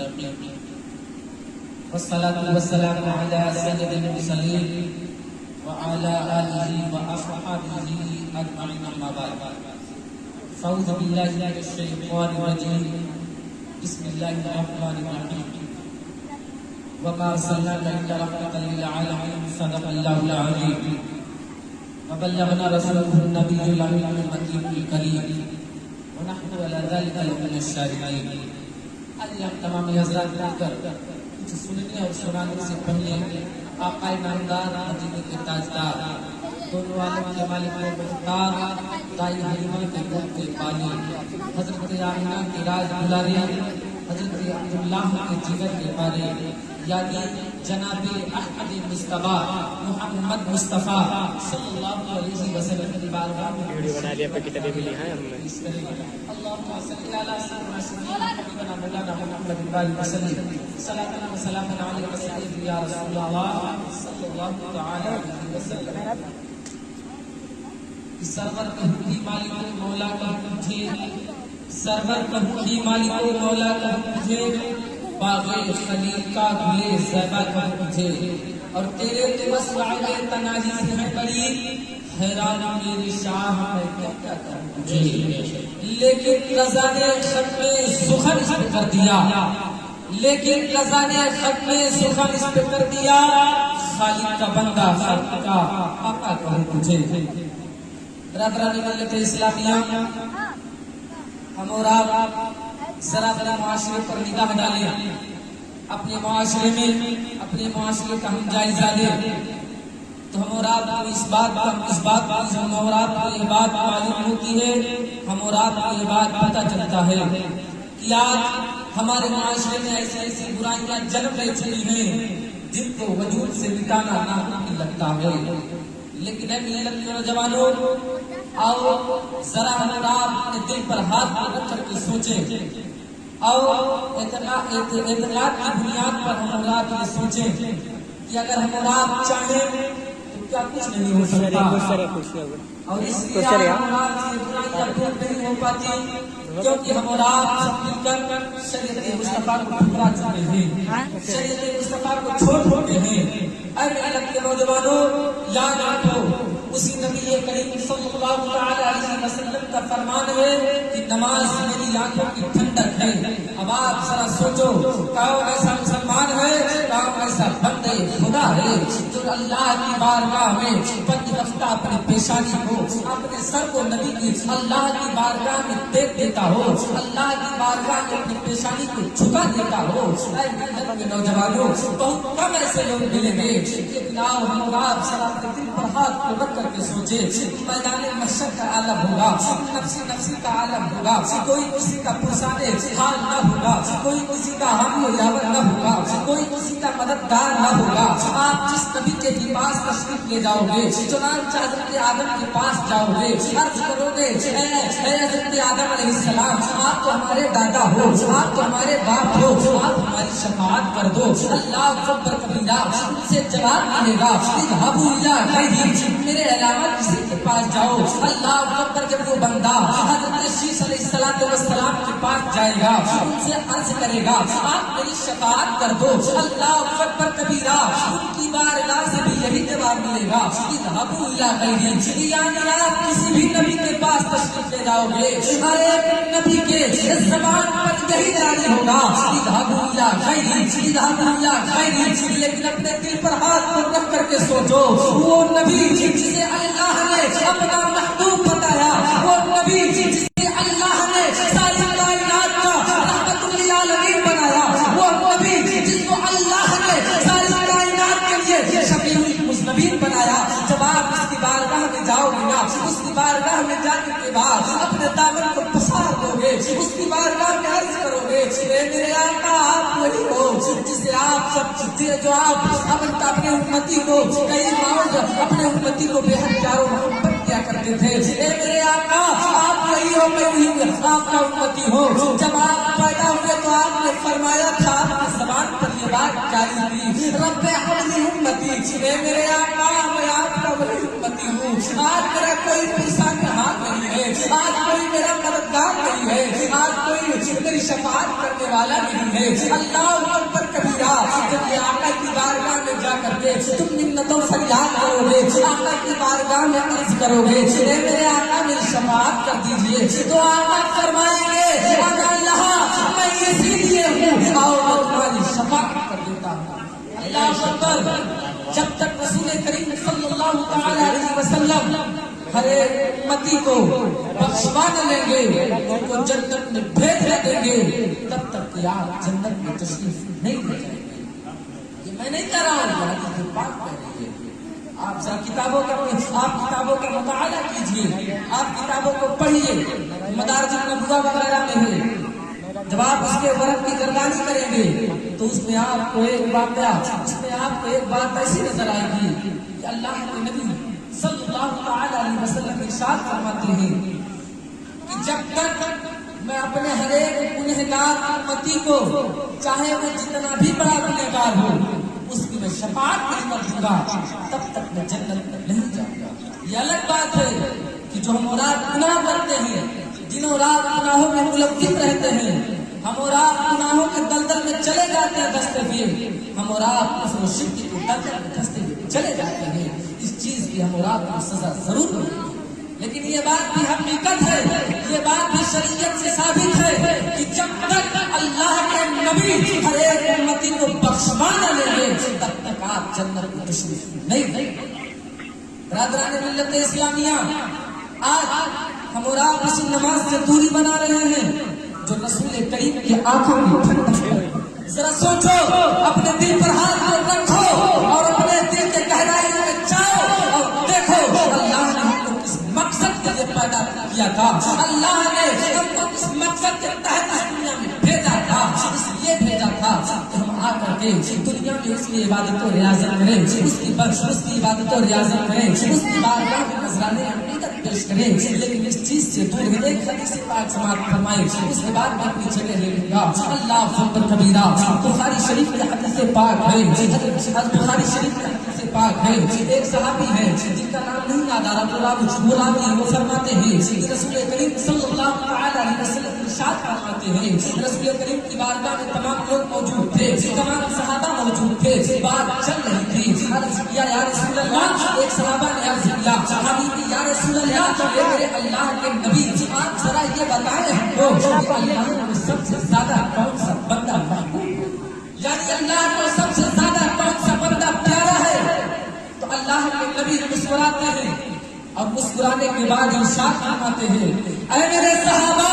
المتقين والصلاة والسلام على سيد المرسلين وعلى آله وأصحابه أجمعين أما بعد فأعوذ بالله من الشيطان الرجيم بسم الله الرحمن الرحيم وما أرسلناك إلا رحمة للعالمين صدق الله العظيم وبلغنا رسوله النبي الأمين الكريم ونحن على ذلك لمن الشاهدين. آج ہم تمام حضرات مل کر کچھ سننے اور سنانے سے پہلے آقا نامدار مدینے کے تاجدار دونوں عالم کے مالک و مختار دائی حلیمہ کے دودھ کے پانی حضرت آمینہ کے راج دلارے حضرت عبداللہ کے جگر کے بارے یعنی جناب احمد مصطفیٰ محمد مصطفیٰ صلی اللہ علیہ وسلم کی بارگاہ میں ویڈیو بنا لیا پر کتابیں بھی ہیں ہم نے اللهم صل على سيدنا حبيبنا مولانا محمد وسلم صلاة وسلام عليك سيدي يا رسول الله صلی اللہ تعالی علیہ وسلم. سرور کہتی مالک مولا کا تجھے سرور کہتی مالک مولا کا تجھے باغ خلیل کا گلے زیبا کا تجھے اور تیرے تو مسرائل تناجی سے ہے بڑی حیران میری شاہ میں کیا کروں تجھے لیکن قضا نے ختم سخن اس پہ کر دیا لیکن قضا نے ختم سخن اس پہ کر دیا خالق کا بندہ خالق کا آقا کہوں تجھے. برادران ملت اسلامیہ ہم اور آپ ذرا اپنے معاشرے پر نگاہ ڈالیں اپنے معاشرے کا ہم جائزہ لیں تو ہم اور آپ کو اس بات ہم اور آپ کو یہ بات معلوم ہوتی ہے ہم اور آپ کو یہ بات پتہ چلتا ہے کہ آج ہمارے معاشرے میں ایسی برائیاں جنم لے چلی ہیں جن کو وجود سے مٹانا ناممکن لگتا ہے. لیکن اے ملت کے نوجوانوں آؤ ذرا ہم اور آپ اپنے دل پر ہاتھ رکھ کر کے سوچیں آؤ اعتقاد کی بنیاد پر ہم اور آپ یہ سوچیں کہ اگر ہم اور آپ چاہیں تو کیا کچھ نہیں ہو سکتا اور اس لیے ہم اور آپ سے برائیاں دور نہیں ہو پاتی کیونکہ ہم اور آپ سب مل کر شریعت مصطفیٰ کو ٹھکرا چکے ہیں شریعت مصطفیٰ کو چھوڑ چکے ہیں. اے ملت کے نوجوانوں یاد رکھو اسی نبی کریم صلی اللہ علیہ وسلم کا فرمان ہے کہ نماز میری آنکھوں کی ٹھنڈک ہے. اب آپ ذرا سوچو کون ایسا مسلمان ہے کون ایسا بندے خدا ہے جو اللہ کی بارگاہ میں بند رفتہ اپنی پیشانی کو اپنے سر کو نبی کی اللہ کی بارگاہ میں ٹیک دیتا ہو اللہ کی بارگاہ میں اپنی پیشانی کو جھکا دیتا ہو. اے ملت کے نوجوانوں بہت کم ایسے لوگ ملیں گے لیکن آؤ ہم اور آپ ذرا اپنے دل پر ہاتھ کو رکھ کر کے سوچے میدان محشر کا عالم ہوگا نفسی کا عالم ہوگا کوئی کسی کا پرسانے حال نہ ہوگا کوئی کسی کا حامی و یاور نہ ہوگا کوئی کسی کا مددگار نہ ہوگا. آپ جس نبی کے پاس تشریف لے جاؤ گے چنانچہ حضرت آدم کے پاس جاؤ گے عرض کرو گے اے حضرت آدم علیہ السلام آپ تو ہمارے دادا ہو آپ تو ہمارے باپ ہو آپ ہماری شفاعت کر دو. اللہ اکبر کبیرہ ان سے جواب ملے گا میرے علاوہ کسی کے پاس جاؤ. اللہ اکبر جب وہ بندہ حضرت شیش علیہ السلام کے پاس جائے گا ان سے عرض کرے گا آپ میری شفاعت کر دو. اللہ اکبر کبیرہ ان کی بارگاہ سے بھی یہی جواب ملے گا یعنی آپ کسی بھی نبی کے پاس تشریف لے جاؤ گے ہر ایک نبی کے زبان پر یہی جاری ہوگا لیکن اپنے دل پر ہاتھ کو رکھ کر کے سوچو وہ نبی جسے اللہ نے اپنا محبوب بتایا وہ نبی جسے اللہ نے ساری کائنات کا رحمت للعالمین بنایا وہ نبی جس کو اللہ نے ساری کائنات کے لیے شفیع المذنبین بنایا. جب آپ اس کی بارگاہ میں جاؤ گے نا اس کی بارگاہ میں جانے کے بعد اپنے دامن کو پسار دو گے اس کی بارگاہ میں عرض کرو گے اے میرے آقا آپ وہی ہو جسے آپ سب جو آپ اپنے امتی کو کئی روز اپنے امتی کو بے حد پیار و محبت کیا کرتے تھے. اے میرے آقا آپ وہی ہو میں وہی آپ کا امتی ہو. جب آپ پیدا ہوئے تو آپ نے فرمایا تھا آپ کی زبان پر یہ بات جاری تھی رب حملی امتی. اے میرے آقا میں آپ کا وہی امتی ہوں. آج میرا کوئی پریشان ہاتھ نہیں ہے آج کوئی میرا مددگار نہیں ہے آج کوئی میری شفاعت کرنے کرنے والا نہیں ہے. اللہ اکبر کبیرہ. جب یہ آقا کی بارگاہ میں جا کر کے تم منتوں فریاد کرو گے, آقا کی بارگاہ میں عرض کرو گے اے میرے آقا میری شفاعت کر دیجیے, تو آقا فرمائیں گے اگر اللہ میں اسی لیے ہوں, آؤ میں تمہاری شفاعت کر دیتا ہوں. اللہ اکبر. جب تک رسول کریم صلی اللہ تعالی علیہ وسلم ہر ایک امتی کو بخشوا لیں گے, ان کو جنت میں بھیج دیں گے, تب تک کہ آپ جنت میں تشریف نہیں لے جائیں گے. یہ میں نہیں کہہ رہا ہوں, حدیث پاک کہہ رہی ہے. آپ کتابوں کا مطالعہ کیجیے, آپ کتابوں کو پڑھیے. مدارج النبوہ وغیرہ میں ہے. جب آپ اس کے ورق کی گردانی کریں گے تو اس میں آپ کو ایک بات ایسی نظر آئے گی کہ اللہ کے نبی صلی اللہ تعالی علیہ وسلم ارشاد فرماتے ہیں کہ جب تک میں اپنے ہر ایک گنہگار امتی کو, چاہے وہ جتنا بھی بڑا گنہگار ہو, اس کی میں شفاعت نہیں کروں گا, تب تک میں جنت میں نہیں جاؤں گا. یہ الگ بات ہے کہ جو ہم رات گناہ کرتے ہیں, دنوں رات گناہوں میں ملوث رہتے ہیں, ہم اور آپ گناہوں کے دلدل میں چلے جاتے ہیں دھستے ہوئے, ہم اور آپ کفر و شرک کے دلدل میں دھستے ہوئے چلے جاتے ہیں. اس چیز کی ہم اور آپ کو سزا ضرور ہوگی. لیکن یہ بات بھی حقیقت ہے, یہ بات بھی شریعت سے ثابت ہے کہ جب تک اللہ کے نبی ہر ایک امتی کو بخشوا نہ لیں گے, تب تک آپ جنت میں تشریف نہیں. برادران ملت اسلامیہ, آج ہم اور آپ اسی نماز سے دوری بنا رہے ہیں جو رسول کریم کی آنکھوں میں ٹھنڈک ہے. ذرا سوچو, اپنے دل پر ہاتھ کو رکھو اور اپنے دل کے گہرائی میں جاؤ اور دیکھو اللہ نے ہم کو کس مقصد کے لیے پیدا کیا تھا, اللہ نے ہم کو کس مقصد کے تحت اس دنیا میں بھیجا تھا. اس لیے بھیجا تھا کہ ہم آ کر کے دنیا میں اس کی عبادت و ریاضت کریں, اس کی عبادت و ریاضت کریں, اس کی بارگاہ میں نذرانے عقیدت پیش کریں. لیکن اس چیز سے دور ہے. ایک حدیث پاک سماعت فرمائے, اس کے بعد میں اپنی جگہ لے لوں گا. اللہ اکبر کبیرہ. بخاری شریف کے حدیث پاک ہے, بخاری شریف کے حدیث پاک ہے. ایک صحابی ہے جن کا نام نہیں یاد آ رہا, وہ فرماتے ہیں رسول کریم صلی اللہ تعالی علیہ وسلم ارشاد فرماتے ہیں, رسول کریم کی بارگاہ میں تمام لوگ موجود تھے, تمام صحابہ موجود تھے. بات چل رہی تھی. عرض کیا یا رسول اللہ, ایک صحابہ نے عرض کیا صحابی کی یا رسول اللہ, میرے اللہ کے نبی آپ ذرا یہ بتائیں ہم کو کہ اللہ کو سب سے زیادہ کون سا بندہ محبوب, یعنی اللہ کو سب سے زیادہ کون سا بندہ پیارا ہے. تو اللہ کے نبی مسکراتے ہیں اور مسکرانے کے بعد ارشاد فرماتے ہیں اے میرے صحابہ,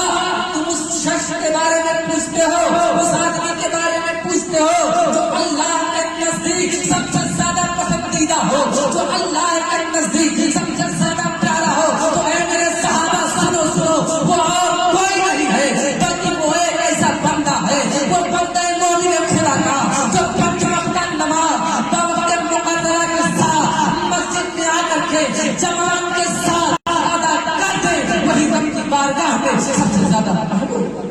تم اس شخص کے بارے میں پوچھتے ہو, اس آدمی کے بارے میں پوچھتے ہو جو اللہ کے نزدیک سب سے زیادہ پسندیدہ ہو, جو اللہ کے نزدیک سب سے زیادہ پیارا ہو. تو اے میرے صحابہ سنو, وہ اور کوئی نہیں ہے بلکہ وہ ایک ایسا بندہ ہے, وہ بندہ مومن خدا کا جو 5 وقت نماز باوقت مقررہ کے ساتھ مسجد میں آ کر کے جماعت کے ساتھ ادا کرتے, وہی رب کی بارگاہ میں سب سے زیادہ محبوب.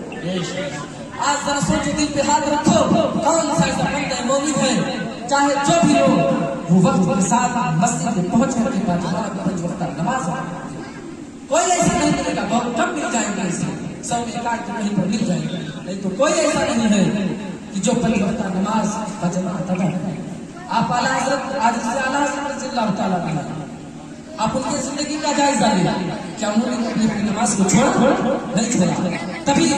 آج ذرا سوچو, دل پہ ہاتھ رکھو, کون سا ایسا بندہ مومن ہے چاہے جو بھی ہو, وہ وقت کے ساتھ مسجد میں پہنچنے کے بعد 5 وقت نماز پڑھتے. کوئی ایسا نہیں ملے گا, بہت کم مل جائیں گے, 100 میں 1 آدھ کہیں پر مل جائیں گے, نہیں تو کوئی ایسا نہیں ہے کہ جو 5 وقت نماز بجماعت ادا کرے. آپ اعلیٰ حضرت عارف سے اعلیٰ حضرت رضی اللہ تعالیٰ عنہ, آپ ان کی زندگی کا جائزہ لیں, کیا انہوں نے اپنی نماز کو چھوڑا نہیں چھوڑا. تبھی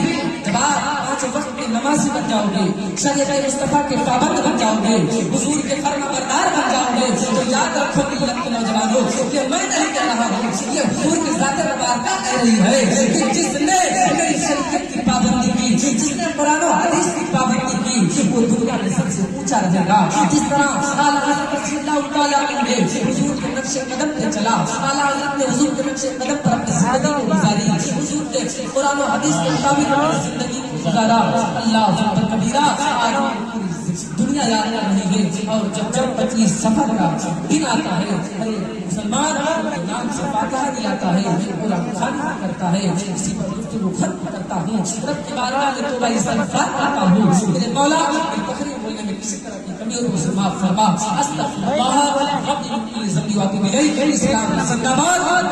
جب آپ 5 وقت کی نمازی بن جاؤ گے, شریعت مصطفیٰ کے پابند بن جاؤ گے, حضور کے فرما بردار بن جاؤ گے, تو یاد رکھو کہ نوجوانوں کہ میں نہیں کہہ رہا ہوں, یہ حضور کی ذات مبارکہ کہہ رہی ہے کہ جس نے میری شریعت کی پابندی کی, جس نے قرآن و حدیث کی پابندی کی, وہ دنیا میں سب سے اونچا رہے گا. جس طرح اعلیٰ حضرت رضی اللہ تعالیٰ عنہ حضور کے نقش قدم پہ چلا, اعلیٰ حضرت نے حضور کے نقش قدم پر اپنی زندگی کو گزاری, حضور کے قرآن و حدیث کے مطابق اپنی زندگی کو گزارا. اللہ اکبر کبیرہ. آج دنیا یاد کر رہی ہے, اور جب 25 سفر کا دن آتا ہے, مسلمان کے نام سے فاتحہ دلاتا ہے, قرآن خوانی کرتا ہے, اسی پر گفتگو ختم کرتا ہوں, رب کی بارگاہ میں توبہ استغفار کرتا ہوں. میرے مولا کی تقریر بولنے میں کسی طرح کی کمی اور مجھے معاف فرما. استغفر اللہ رب من کل ذنب واتوب الیہ. اسلام زندہ باد.